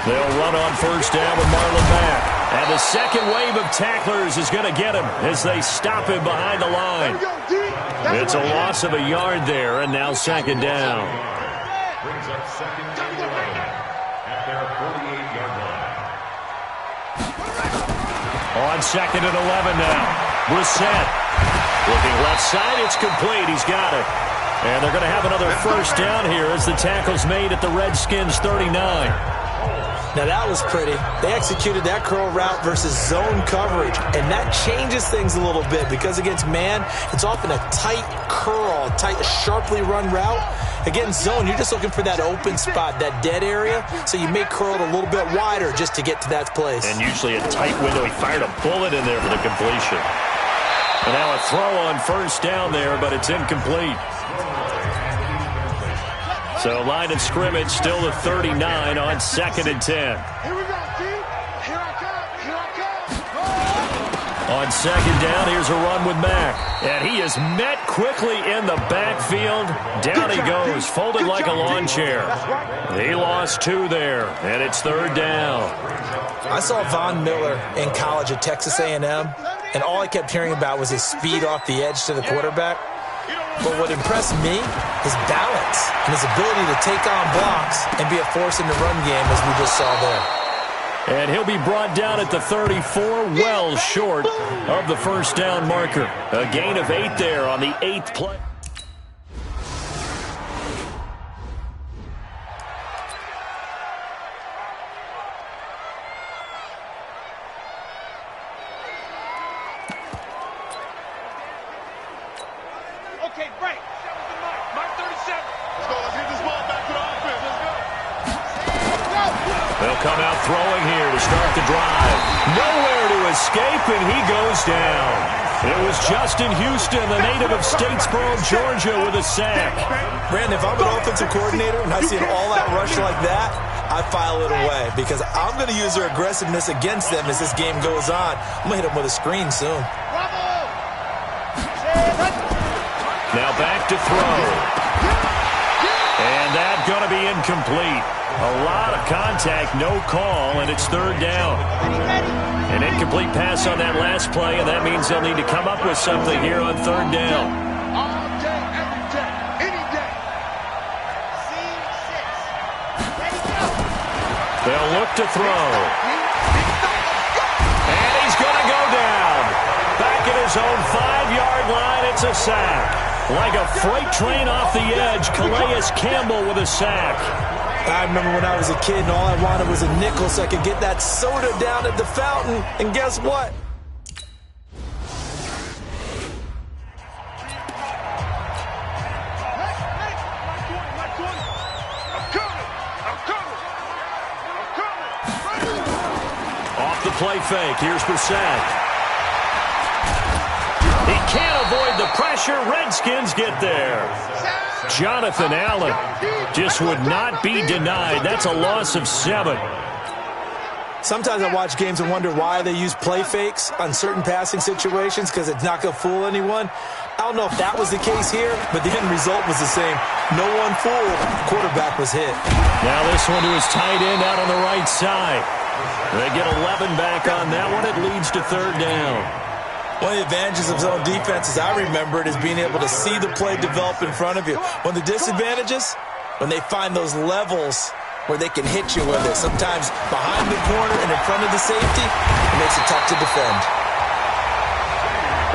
They'll run on first down with Marlon Mack. And the second wave of tacklers is going to get him as they stop him behind the line. It's a loss of a yard there, and now second down. Brings up second and 11 at their 48-yard line. On second and 11 now. Brissett looking left side. It's complete. He's got it. And they're going to have another first down here as the tackle's made at the Redskins' 39. Now, that was pretty. They executed that curl route versus zone coverage, and that changes things a little bit because against man, it's often a tight curl, tight, sharply run route. Against zone, you're just looking for that open spot, that dead area, so you may curl it a little bit wider just to get to that place. And usually a tight window. He fired a bullet in there for the completion. And now a throw on first down there, but it's incomplete. So line of scrimmage still the 39 on second and 10. Here we go, G. Here I come. Here I come. On second down, here's a run with Mack. And he is met quickly in the backfield. Down he goes, folded like a lawn chair. He lost 2 there, and it's third down. I saw Von Miller in college at Texas A&M, and all I kept hearing about was his speed off the edge to the quarterback. But what impressed me is balance and his ability to take on blocks and be a force in the run game, as we just saw there. And he'll be brought down at the 34, well short of the first down marker. A gain of 8 there on the 8th play. Okay, break. Mark 37. Let's go. Let's get this ball back to the offense. Let's go. They'll come out throwing here to start the drive. Nowhere to escape, and he goes down. It was Justin Houston, the native of Statesboro, Georgia, with a sack. Brandon, if I'm an offensive coordinator and I see an all-out rush like that, I file it away because I'm going to use their aggressiveness against them as this game goes on. I'm going to hit them with a screen soon. Now back to throw. And that's going to be incomplete. A lot of contact, no call, and it's third down. An incomplete pass on that last play, and that means they'll need to come up with something here on third down. All day, every day, any day. They'll look to throw. And he's going to go down. Back at his own 5-yard line, it's a sack. Like a freight train off the edge, Calais Campbell with a sack. I remember when I was a kid and all I wanted was a nickel so I could get that soda down at the fountain. And guess what? Off the play fake, here's Brissett. He can't avoid the pressure. Redskins get there. Jonathan Allen just would not be denied. That's a loss of 7. Sometimes I watch games and wonder why they use play fakes on certain passing situations because it's not going to fool anyone. I don't know if that was the case here, but the end result was the same. No one fooled. Quarterback was hit. Now this one to his tight end out on the right side. They get 11 back on that one. It leads to third down. One of the advantages of zone defense, as I remember it, is being able to see the play develop in front of you. One of the disadvantages, when they find those levels where they can hit you with it, sometimes behind the corner and in front of the safety, it makes it tough to defend.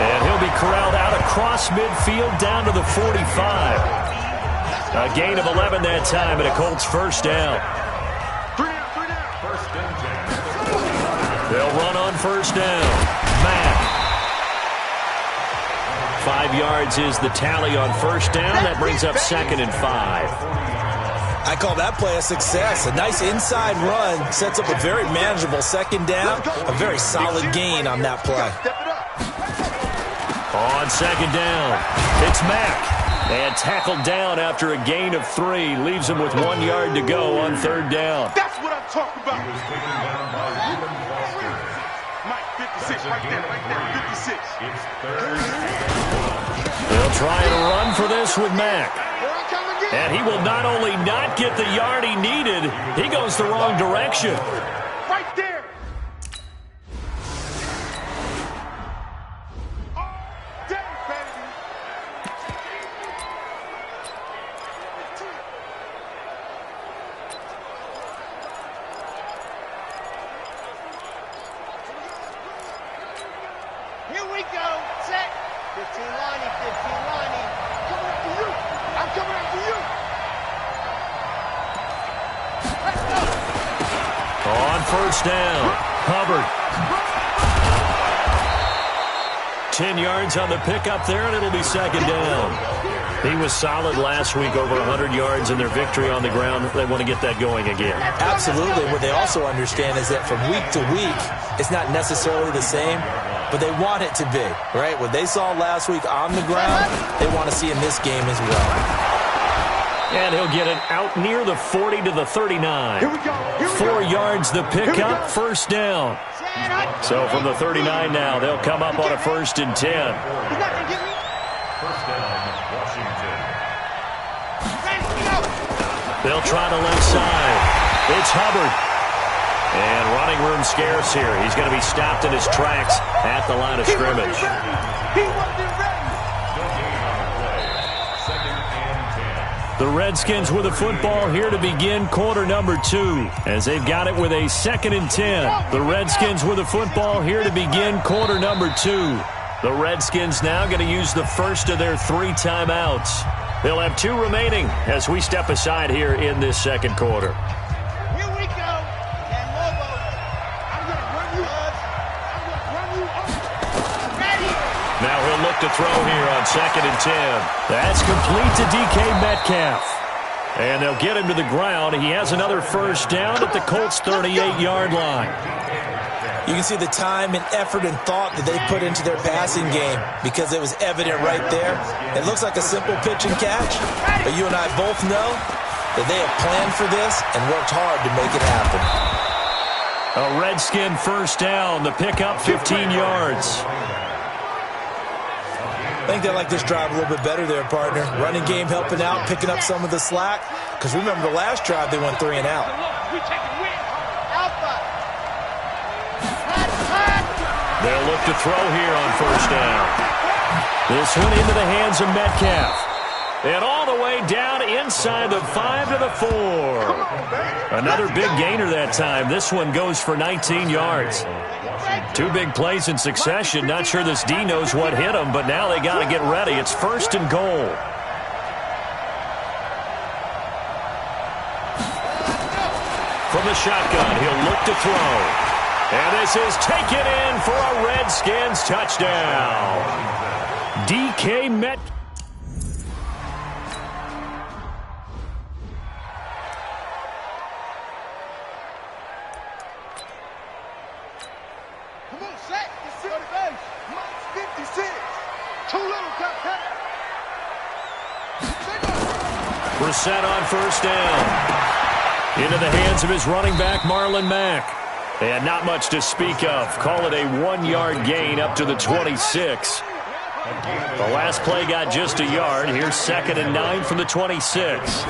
And he'll be corralled out across midfield down to the 45. A gain of 11 that time, and a Colts first down. They'll run on first down. Mack. 5 yards is the tally on first down. That brings up second and 5. I call that play a success. A nice inside run sets up a very manageable second down. A very solid gain on that play. On second down, it's Mack. And tackled down after a gain of 3. Leaves him with 1 yard to go on third down. That's what I'm talking about. Mike, 56 right there, 56. They'll try and run for this with Mack. Here I come again. And he will not only not get the yard he needed, he goes the wrong direction. Right there. Oh, dang, baby. Here we go. Set. 15 lining, 15 lining. Coming after you. I'm coming after you. Let's go. On first down, Hubbard. 10 yards on the pickup there, and it'll be second down. He was solid last week, over 100 yards in their victory on the ground. They want to get that going again. Absolutely. What they also understand is that from week to week, it's not necessarily the same, but they want it to be, right? What they saw last week on the ground, they want to see in this game as well. And he'll get it out near the 40 to the 39. Here we go. 4 yards the pickup, first down. So from the 39 now, they'll come up on a 1st and 10. He's not going to get me. First down, Washington. They'll try the left side. It's Hubbard. And running room scarce here. He's going to be stopped in his tracks at the line of scrimmage. He wasn't ready. The Redskins with the football here to begin quarter number 2, as they've got it with a 2nd and 10. The Redskins with the football here to begin quarter number 2. The Redskins now going to use the first of their 3 timeouts. They'll have 2 remaining as we step aside here in this second quarter. Here we go. And Lobo. I'm going to run you. I'm going to run you over. Ready. Now he'll look to throw here on 2nd and 10. That's complete to DK Metcalf. And they'll get him to the ground. He has another first down at the Colts' 38-yard line. You can see the time and effort and thought that they put into their passing game because it was evident right there. It looks like a simple pitch and catch, but you and I both know that they have planned for this and worked hard to make it happen. A Redskin first down. The pickup 15 yards. I think they like this drive a little bit better there, partner. Running game helping out, picking up some of the slack. Because remember the last drive, they went 3 and out. We taking win. Alpha. They'll look to throw here on first down. This one into the hands of Metcalf. And all the way down inside the 5 to the 4. Another big gainer that time. This one goes for 19 yards. 2 big plays in succession. Not sure this D knows what hit him, but now they got to get ready. It's 1st and goal. From the shotgun, he'll look to throw. And this is taken in for a Redskins touchdown. DK Met. Come on, Shaq. It's 60 base. Mike's 56. Too little, Captain. Brissett on first down. Into the hands of his running back, Marlon Mack. And not much to speak of. Call it a 1-yard gain up to the 26. The last play got just a yard. Here's 2nd and 9 from the 26.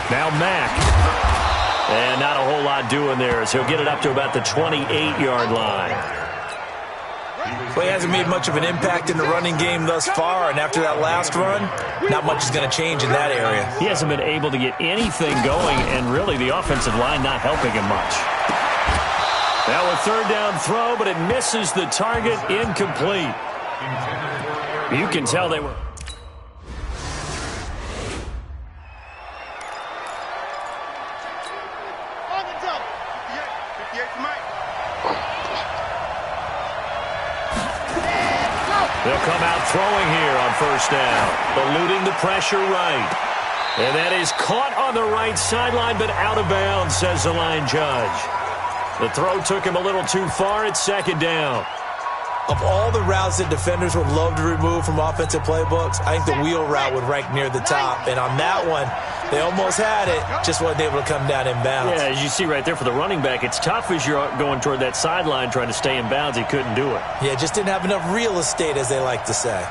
Now Mack. And not a whole lot doing there as he'll get it up to about the 28-yard line. Well, he hasn't made much of an impact in the running game thus far, and after that last run, not much is going to change in that area. He hasn't been able to get anything going, and really the offensive line not helping him much. Now a 3rd down throw, but it misses the target, incomplete. You can tell they were... On the double. 58 to Mike. They'll come out throwing here on first down, eluding the pressure right. And that is caught on the right sideline, but out of bounds, says the line judge. The throw took him a little too far. It's 2nd down. Of all the routes that defenders would love to remove from offensive playbooks, I think the wheel route would rank near the top. And on that one, they almost had it, just wasn't able to come down in bounds. Yeah, as you see right there for the running back, it's tough as you're going toward that sideline trying to stay in bounds. He couldn't do it. Yeah, just didn't have enough real estate, as they like to say.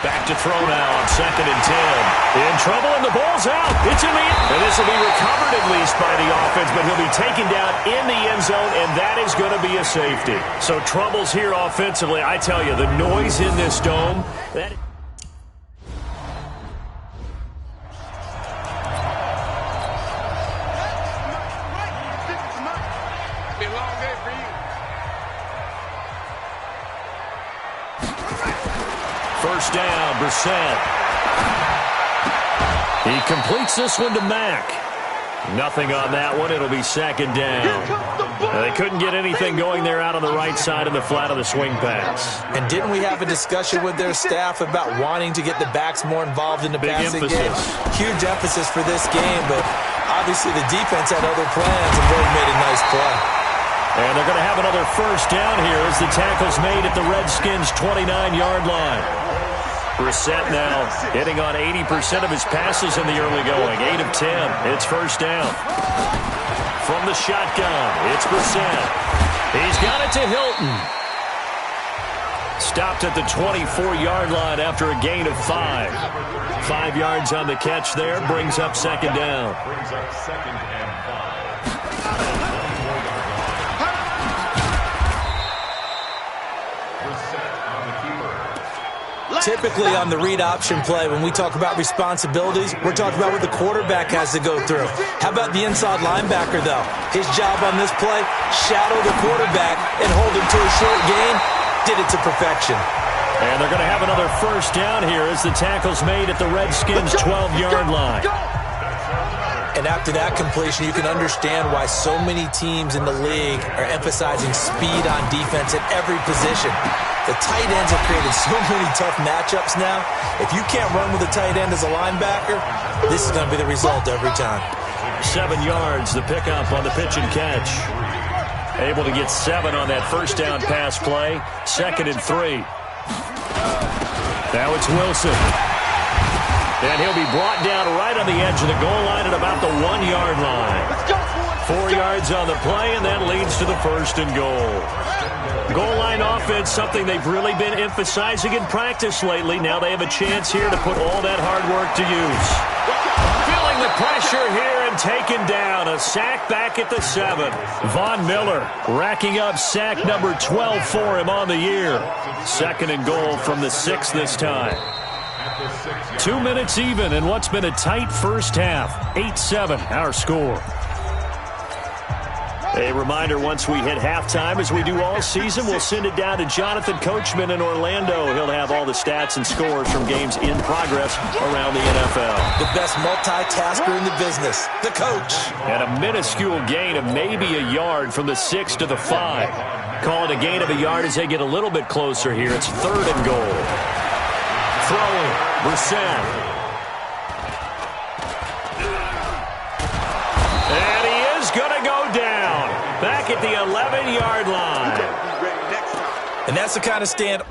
Back to throw now on 2nd and 10. In trouble, and the ball's out. It's in the end. And this will be recovered at least by the offense, but he'll be taken down in the end zone, and that is going to be a safety. So troubles here offensively. I tell you, the noise in this dome, that... First down, Brissett. He completes this one to Mack. Nothing on that one. It'll be 2nd down. They couldn't get anything going there out on the right side in the flat of the swing pass. And didn't we have a discussion with their staff about wanting to get the backs more involved in the passing game? Huge emphasis for this game, but obviously the defense had other plans and really made a nice play. And they're going to have another first down here as the tackle's made at the Redskins' 29-yard line. Brissett now hitting on 80% of his passes in the early going. 8 of 10. It's first down. From the shotgun, it's Brissett. He's got it to Hilton. Stopped at the 24-yard line after a gain of 5. 5 yards on the catch there. Brings up 2nd down. Brings up 2nd and 5. Typically on the read option play, when we talk about responsibilities, we're talking about what the quarterback has to go through. How about the inside linebacker, though? His job on this play, shadow the quarterback and hold him to a short gain. Did it to perfection. And they're going to have another first down here as the tackle's made at the Redskins' 12-yard line. And after that completion, you can understand why so many teams in the league are emphasizing speed on defense at every position. The tight ends have created so many tough matchups now. If you can't run with a tight end as a linebacker, this is going to be the result every time. 7 yards, the pickup on the pitch and catch. Able to get 7 on that first down pass play. 2nd and 3. Now it's Wilson. And he'll be brought down right on the edge of the goal line at about the 1-yard line. 4 yards on the play, and that leads to the 1st and goal. Goal line offense, something they've really been emphasizing in practice lately. Now they have a chance here to put all that hard work to use. Feeling the pressure here and taken down. A sack back at the 7. Von Miller racking up sack number 12 for him on the year. 2nd and goal from the 6 this time. 2 minutes even in what's been a tight first half. 8-7 our score. A reminder, once we hit halftime, as we do all season, we'll send it down to Jonathan Coachman in Orlando. He'll have all the stats and scores from games in progress around the NFL. The best multitasker in the business, the coach. And a minuscule gain of maybe a yard from the 6 to the 5. Call it a gain of a yard as they get a little bit closer here. It's 3rd and goal. Throwing, Brissett. And he is going to go down. Back at the 11-yard line. And that's the kind of stand.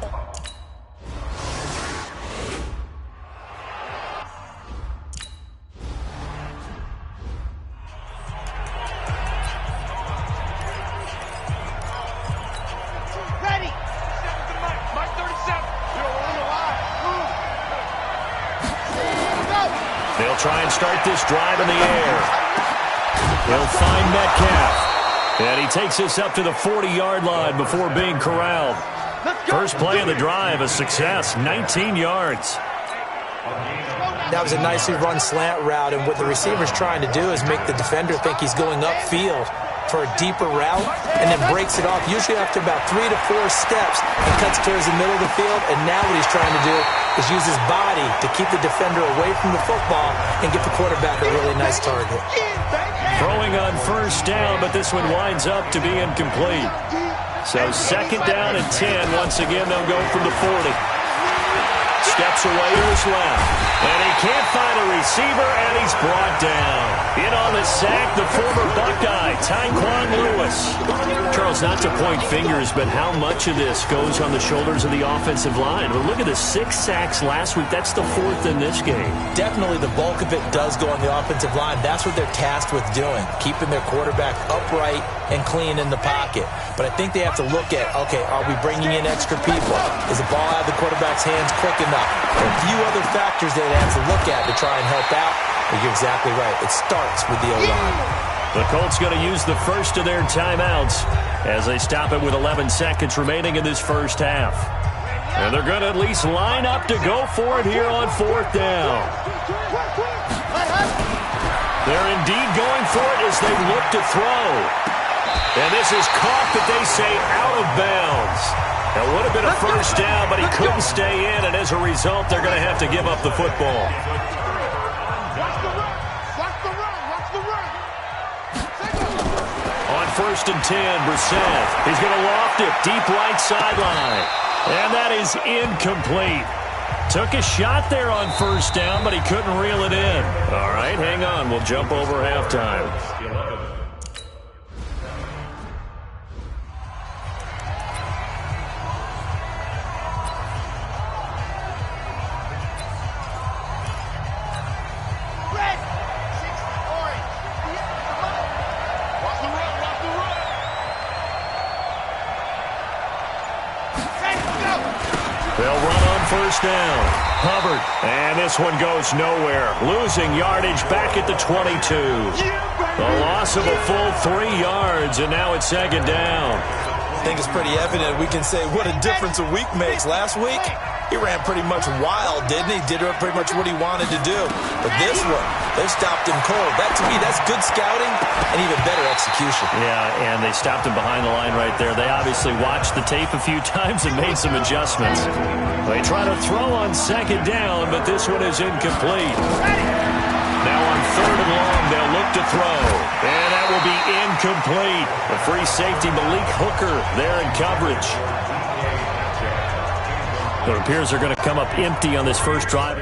Ready. Mike 37. They'll try and start this drive in the air. He'll find Metcalf. And he takes this up to the 40-yard line before being corralled. First play of the drive, a success, 19 yards. That was a nicely run slant route, and what the receiver's trying to do is make the defender think he's going upfield for a deeper route, and then breaks it off, usually after about 3 to 4 steps, and cuts towards the middle of the field. And now what he's trying to do is use his body to keep the defender away from the football and get the quarterback a really nice target. Throwing on first down, but this one winds up to be incomplete. So 2nd down and 10. Once again, they'll go from the 40. Steps away to his left. And he can't find a receiver, and he's brought down. In on the sack, the former Buckeye, Tyquan Lewis. Charles, not to point fingers, but how much of this goes on the shoulders of the offensive line? Well, look at the 6 sacks last week. That's the 4th in this game. Definitely the bulk of it does go on the offensive line. That's what they're tasked with doing, keeping their quarterback upright and clean in the pocket. But I think they have to look at, okay, are we bringing in extra people? Is the ball out of the quarterback's hands quick enough? enough. There are a few other factors that they have to look at to try and help out. But you're exactly right. It starts with the O-line. The Colts going to use the first of their timeouts as they stop it with 11 seconds remaining in this first half. And they're going to at least line up to go for it here on fourth down. They're indeed going for it as they look to throw. And this is caught, but they say out of bounds. It would have been a first down, but he couldn't stay in, and as a result, they're going to have to give up the football. On first and 10, Brissett. He's going to loft it deep right sideline. And that is incomplete. Took a shot there on first down, but he couldn't reel it in. All right, hang on. We'll jump over halftime. They'll run on first down. Hubbard. And this one goes nowhere. Losing yardage back at the 22. The loss of a full 3 yards, and now it's second down. I think it's pretty evident. We can say what a difference a week makes. Last week, he ran pretty much wild, didn't he? Did pretty much what he wanted to do. But this one, they stopped him cold. That, to me, that's good scouting and even better execution. Yeah, and they stopped him behind the line right there. They obviously watched the tape a few times and made some adjustments. They try to throw on second down, but this one is incomplete. Now on third and long, they'll look to throw. And that will be incomplete. The free safety, Malik Hooker, there in coverage. It appears they're going to come up empty on this first drive.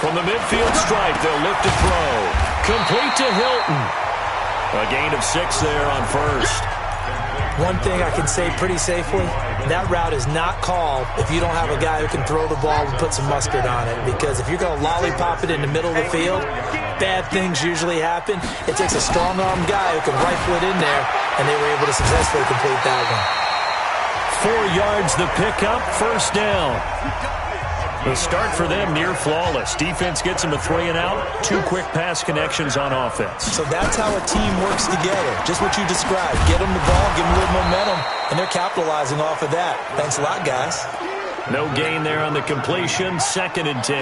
From the midfield stripe, they'll look to throw. Complete to Hilton. A gain of 6 there on first. One thing I can say pretty safely, that route is not called if you don't have a guy who can throw the ball and put some mustard on it. Because if you're going to lollipop it in the middle of the field, bad things usually happen. It takes a strong-arm guy who can rifle it in there, and they were able to successfully complete that one. 4 yards the pickup, first down. The start for them near flawless. Defense gets them a 3 and out. 2 quick pass connections on offense. So that's how a team works together. Just what you described. Get them the ball, give them a little momentum, and they're capitalizing off of that. Thanks a lot, guys. No gain there on the completion. 2nd and 10.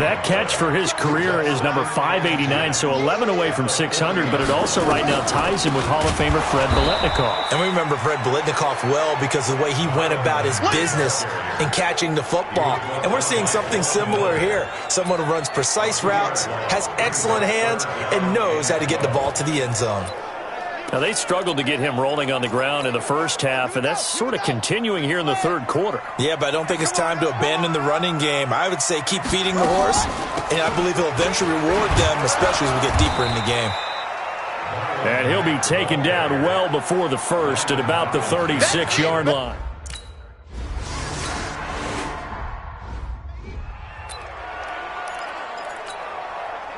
That catch for his career is number 589, so 11 away from 600, but it also right now ties him with Hall of Famer Fred Biletnikoff. And we remember Fred Biletnikoff well because of the way he went about his business in catching the football. And we're seeing something similar here. Someone who runs precise routes, has excellent hands, and knows how to get the ball to the end zone. Now, they struggled to get him rolling on the ground in the first half, and that's sort of continuing here in the third quarter. Yeah, but I don't think it's time to abandon the running game. I would say keep feeding the horse, and I believe he'll eventually reward them, especially as we get deeper in the game. And he'll be taken down well before the first at about the 36-yard line.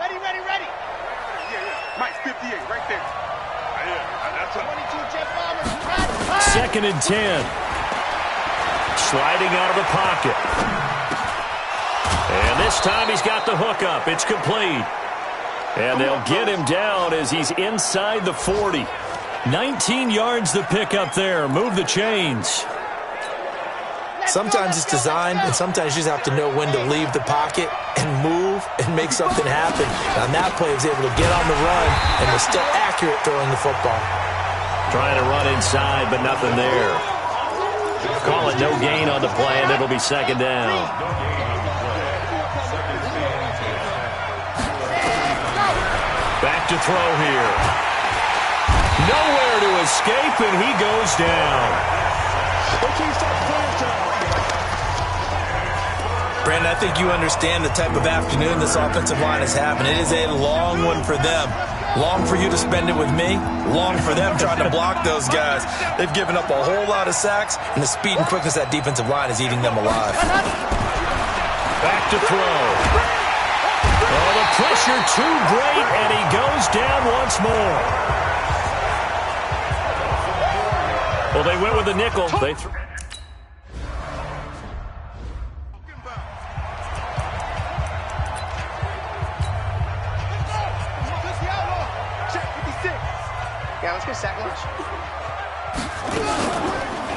Ready. Yeah. Mike's 58, right there. 22 jet bombers. 2nd and 10. Sliding out of the pocket. And this time he's got the hook up. It's complete. And they'll get him down as he's inside the 40. 19 yards the pickup there. Move the chains. Sometimes it's designed, and sometimes you just have to know when to leave the pocket and move and make something happen. And on that play, he was able to get on the run and was still accurate throwing the football. Trying to run inside, but nothing there. Call it no gain on the play, and it'll be second down. Back to throw here. Nowhere to escape, and he goes down. Brandon, I think you understand the type of afternoon this offensive line is having. It is a long one for them. Long for you to spend it with me. Long for them trying to block those guys. They've given up a whole lot of sacks, and the speed and quickness of that defensive line is eating them alive. Back to throw. Oh, the pressure too great, and he goes down once more. Well, they went with the nickel. Yeah, let's get sack lunch.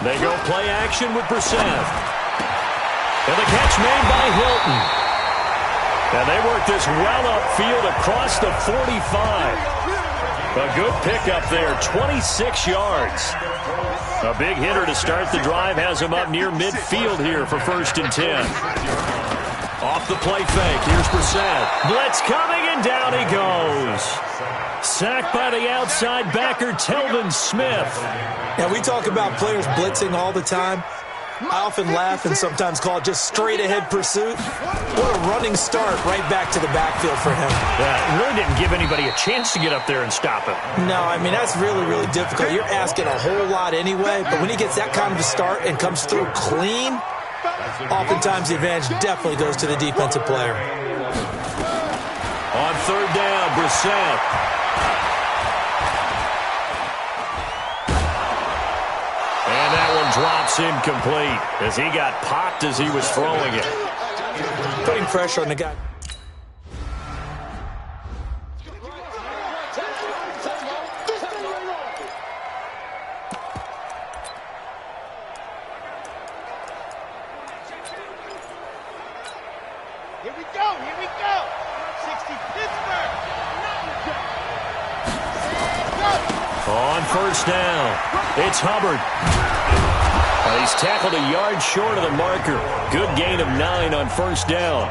They go play action with Brissett. And the catch made by Hilton. And they work this well upfield across the 45. A good pickup there, 26 yards. A big hitter to start the drive has him up near midfield here for 1st and 10. Off the play fake, here's Brissett. Blitz coming, and down he goes. Sacked by the outside backer, Telvin Smith. Now, we talk about players blitzing all the time. I often laugh and sometimes call it just straight-ahead pursuit. What a running start right back to the backfield for him. Yeah, it really didn't give anybody a chance to get up there and stop him. No, I mean, that's really, really difficult. You're asking a whole lot anyway, but when he gets that kind of a start and comes through clean, oftentimes the advantage definitely goes to the defensive player. On 3rd down, Brissett. And that one drops incomplete as he got popped as he was throwing it. Putting pressure on the guy. Here we go, here we go. 60 Pittsburgh. On 1st down, it's Hubbard. He's tackled a yard short of the marker. Good gain of 9 on 1st down.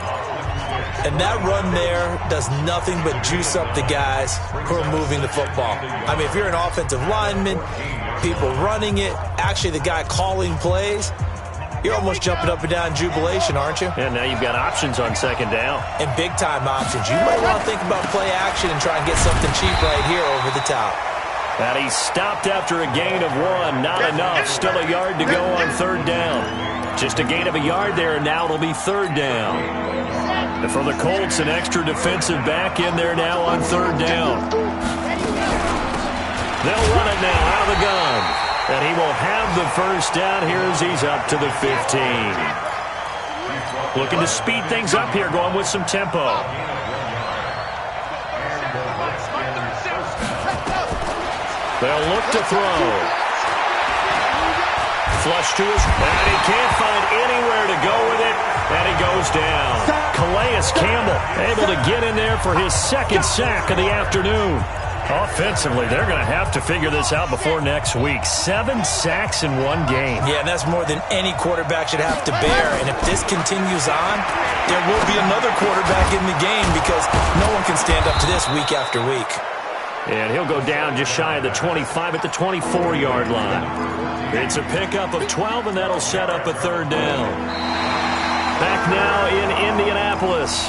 And that run there does nothing but juice up the guys who are moving the football. I mean, if you're an offensive lineman, people running it, actually the guy calling plays, you're almost jumping up and down in jubilation, aren't you? And now you've got options on 2nd down. And big-time options. You might want to think about play action and try and get something cheap right here over the top. And he stopped after a gain of 1. Not enough. Still a yard to go on 3rd down. Just a gain of a yard there, and now it'll be 3rd down. And for the Colts, an extra defensive back in there now on 3rd down. They'll run it now out of the gun. And he will have the 1st down here as he's up to the 15. Looking to speed things up here, going with some tempo. They'll look to throw. Flush to his, and he can't find anywhere to go with it, and he goes down. Calais Campbell able to get in there for his 2nd sack of the afternoon. Offensively, they're going to have to figure this out before next week. 7 sacks in 1 game. Yeah, and that's more than any quarterback should have to bear. And if this continues on, there will be another quarterback in the game because no one can stand up to this week after week. And he'll go down just shy of the 25 at the 24-yard line. It's a pickup of 12, and that'll set up a 3rd down. Back now in Indianapolis.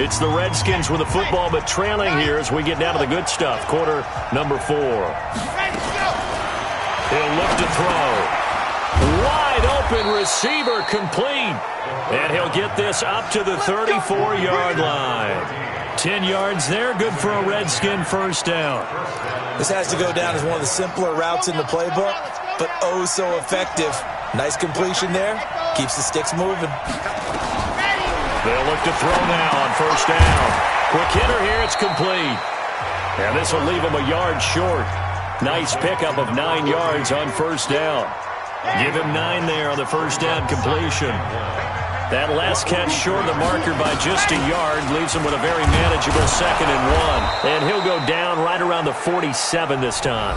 It's the Redskins with the football, but trailing here as we get down to the good stuff. Quarter number 4. He'll look to throw. Wide open receiver complete. And he'll get this up to the 34-yard line. 10 yards there, good for a Redskin 1st down. This has to go down as one of the simpler routes in the playbook, but oh so effective. Nice completion there. Keeps the sticks moving. They'll look to throw now on 1st down. Quick hitter here, it's complete. And this will leave him a yard short. Nice pickup of 9 yards on 1st down. Give him 9 there on the 1st down completion. That last catch short of the marker by just a yard leaves him with a very manageable 2nd and 1. And he'll go down right around the 47 this time.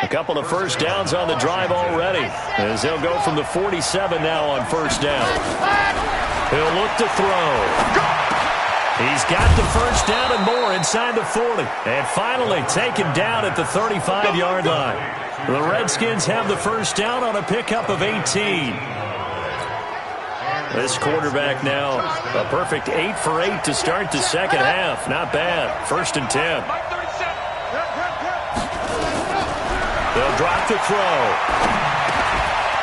A couple of 1st downs on the drive already, as they'll go from the 47 now on 1st down. He'll look to throw. He's got the 1st down and more inside the 40. And finally taken down at the 35-yard line. The Redskins have the 1st down on a pickup of 18. This quarterback now, a perfect 8 for 8 to start the 2nd half. Not bad. 1st and 10. They'll drop the throw.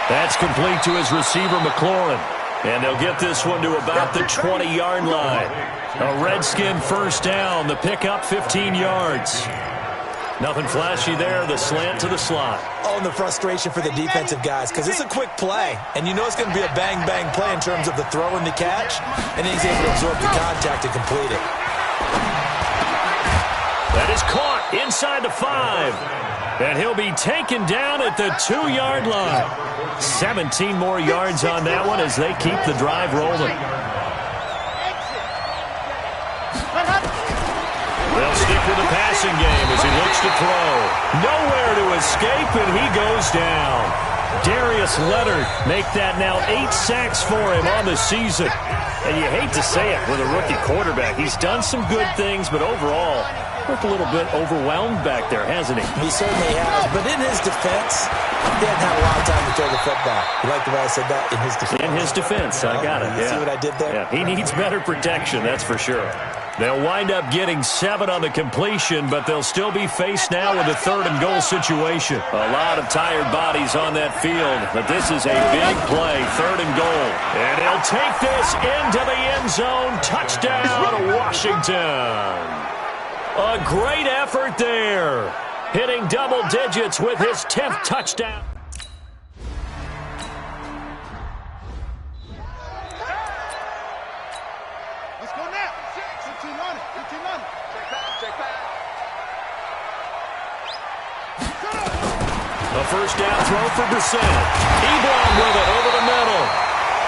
That's complete to his receiver, McLaurin. And they'll get this one to about the 20-yard line. A Redskin first down. The pickup, 15 yards. Nothing flashy there. The slant to the slot. Oh, and the frustration for the defensive guys, because it's a quick play. And you know it's going to be a bang-bang play in terms of the throw and the catch. And then he's able to absorb the contact and complete it. That is caught inside the 5. And he'll be taken down at the 2-yard line. 17 more yards on that one as they keep the drive rolling. They'll stick with the passing game as he looks to throw. Nowhere to escape, and he goes down. Darius Leonard make that now 8 sacks for him on the season. And you hate to say it with a rookie quarterback. He's done some good things, but overall, looked a little bit overwhelmed back there, hasn't he? He certainly has, but in his defense, he hadn't had a lot of time to throw the football. You like the way I said that? In his defense. In his defense, I got it. You see what I did there? Yeah, he needs better protection, that's for sure. They'll wind up getting 7 on the completion, but they'll still be faced now with a 3rd and goal situation. A lot of tired bodies on that field, but this is a big play, 3rd and goal. And he'll take this into the end zone. Touchdown, Washington. A great effort there. Hitting double digits with his 10th touchdown. Let's go now. 15 on it. 15 on it. Check back. A first down throw for Brissett. Ebron with it over the middle.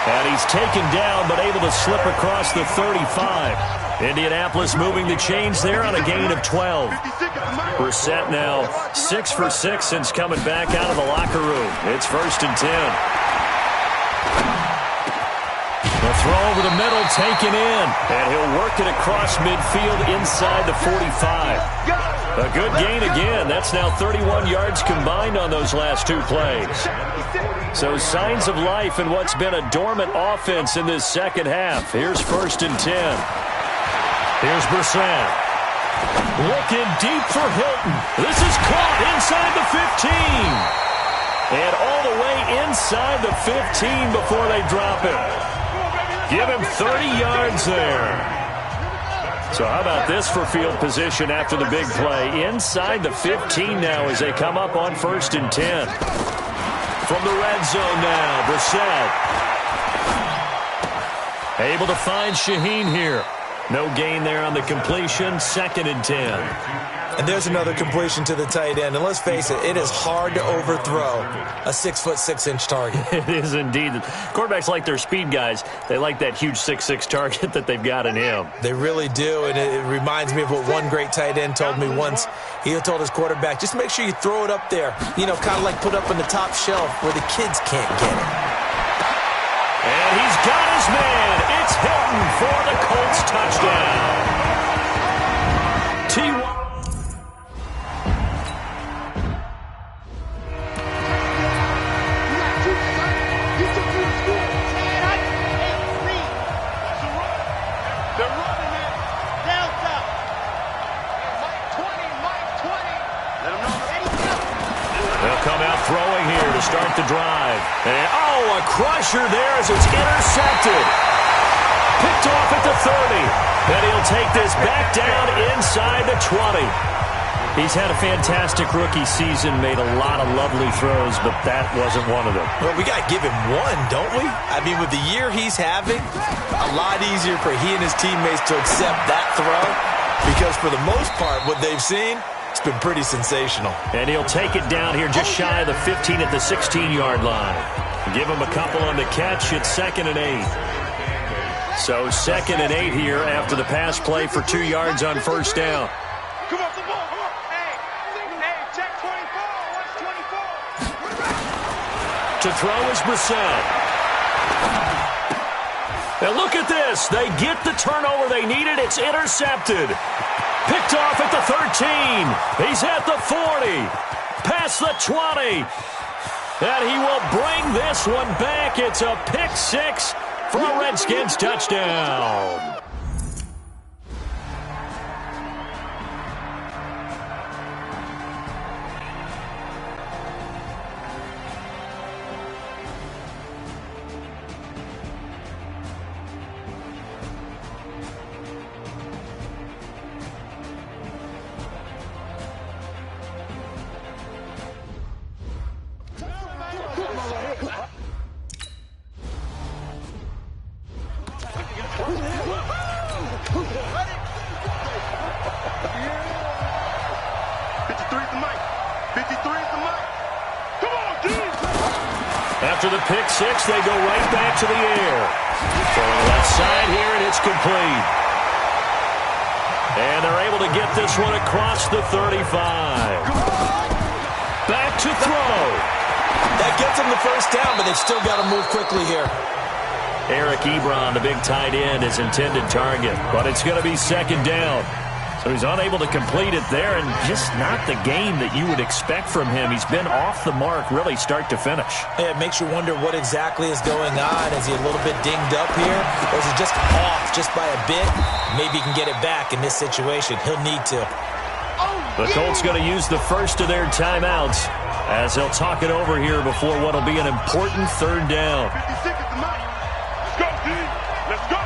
And he's taken down but able to slip across the 35. Indianapolis moving the chains there on a gain of 12. Brissett now 6 for 6 since coming back out of the locker room. It's 1st and 10. The throw over the middle taken in. And he'll work it across midfield inside the 45. A good gain again. That's now 31 yards combined on those last 2 plays. So signs of life in what's been a dormant offense in this second half. Here's 1st and 10. Here's Brissett. Looking deep for Hilton. This is caught inside the 15. And all the way inside the 15 before they drop it. Give him 30 yards there. So how about this for field position after the big play? Inside the 15 now as they come up on 1st and 10. From the red zone now, Brissett. Able to find Shaheen here. No gain there on the completion, 2nd and 10. And there's another completion to the tight end. And let's face it, it is hard to overthrow a 6'6" target. It is indeed. Quarterbacks like their speed guys. They like that huge 6'6" target that they've got in him. They really do, and it reminds me of what one great tight end told me once. He told his quarterback, just make sure you throw it up there. You know, kind of like put up on the top shelf where the kids can't get it. And he's got his man. It's Hilton for the Colts touchdown. T1. Throwing here to start the drive. And, a crusher there as it's intercepted. Picked off at the 30. And he'll take this back down inside the 20. He's had a fantastic rookie season, made a lot of lovely throws, but that wasn't one of them. Well, we got to give him one, don't we? I mean, with the year he's having, a lot easier for he and his teammates to accept that throw because for the most part, what they've seen, it's been pretty sensational. And he'll take it down here just shy of the 15 at the 16-yard line. Give him a couple on the catch. It's 2nd and 8. So 2nd and 8 here after the pass play for 2 yards on 1st down. Come on, come on, come on. Hey, check 24. Watch 24. To throw is Brissett. And look at this. They get the turnover they needed. It's intercepted. Picked off at the 13. He's at the 40. Past the 20. And he will bring this one back. It's a pick 6 for a Redskins touchdown. After the pick six, they go right back to the air. Throwing left side here, and it's complete. And they're able to get this one across the 35. Back to throw. That gets them the first down, but they've still got to move quickly here. Eric Ebron, the big tight end, is intended target, but it's going to be second down. So he's unable to complete it there, and just not the game that you would expect from him. He's been off the mark really start to finish. Yeah, it makes you wonder what exactly is going on. Is he a little bit dinged up here, or is he just off just by a bit? Maybe he can get it back in this situation. He'll need to. The Colts going to use the first of their timeouts as they'll talk it over here before what will be an important third down. 56 at the mic. Let's go, D. Let's go.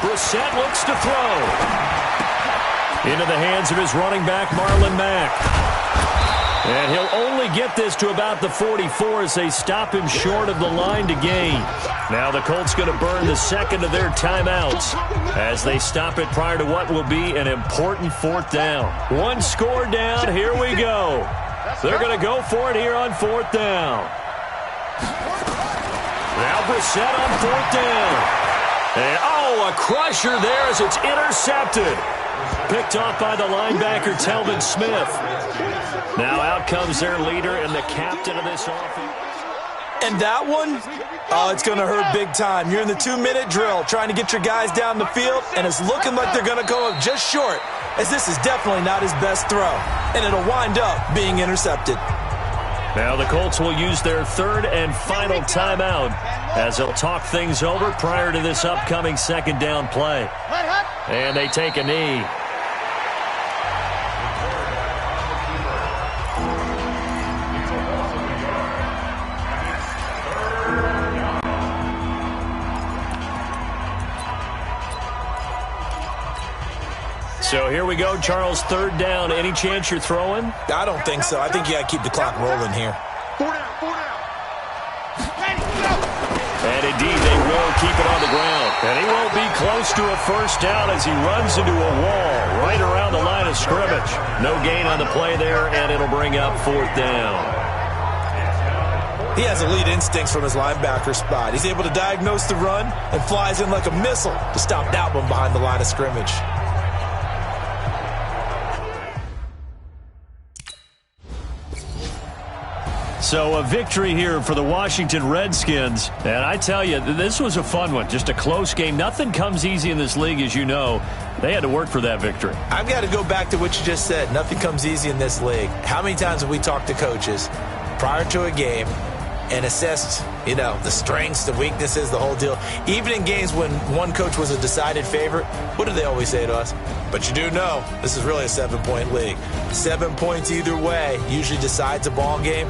Brissett looks to throw. Into the hands of his running back, Marlon Mack. And he'll only get this to about the 44 as they stop him short of the line to gain. Now the Colts going to burn the second of their timeouts as they stop it prior to what will be an important fourth down. One score down. Here we go. They're going to go for it here on fourth down. Now Brissett on fourth down. And, a crusher there as it's intercepted. Picked off by the linebacker, Telvin Smith. Now out comes their leader and the captain of this offense. And that one, it's going to hurt big time. You're in the 2-minute drill trying to get your guys down the field, and it's looking like they're going to go up just short, as this is definitely not his best throw. And it'll wind up being intercepted. Now the Colts will use their third and final timeout as they'll talk things over prior to this upcoming second down play. And they take a knee. So here we go, Charles, third down. Any chance you're throwing? I don't think so. I think you got to keep the clock rolling here. 4 down, 4 down. And indeed, they will keep it on the ground. And he won't be close to a first down as he runs into a wall right around the line of scrimmage. No gain on the play there, and it'll bring up fourth down. He has elite instincts from his linebacker spot. He's able to diagnose the run and flies in like a missile to stop that one behind the line of scrimmage. So a victory here for the Washington Redskins. And I tell you, this was a fun one. Just a close game. Nothing comes easy in this league, as you know. They had to work for that victory. I've got to go back to what you just said. Nothing comes easy in this league. How many times have we talked to coaches prior to a game and assessed, the strengths, the weaknesses, the whole deal? Even in games when one coach was a decided favorite, what do they always say to us? But you do know, this is really a 7-point league. 7 points either way usually decides a ball game.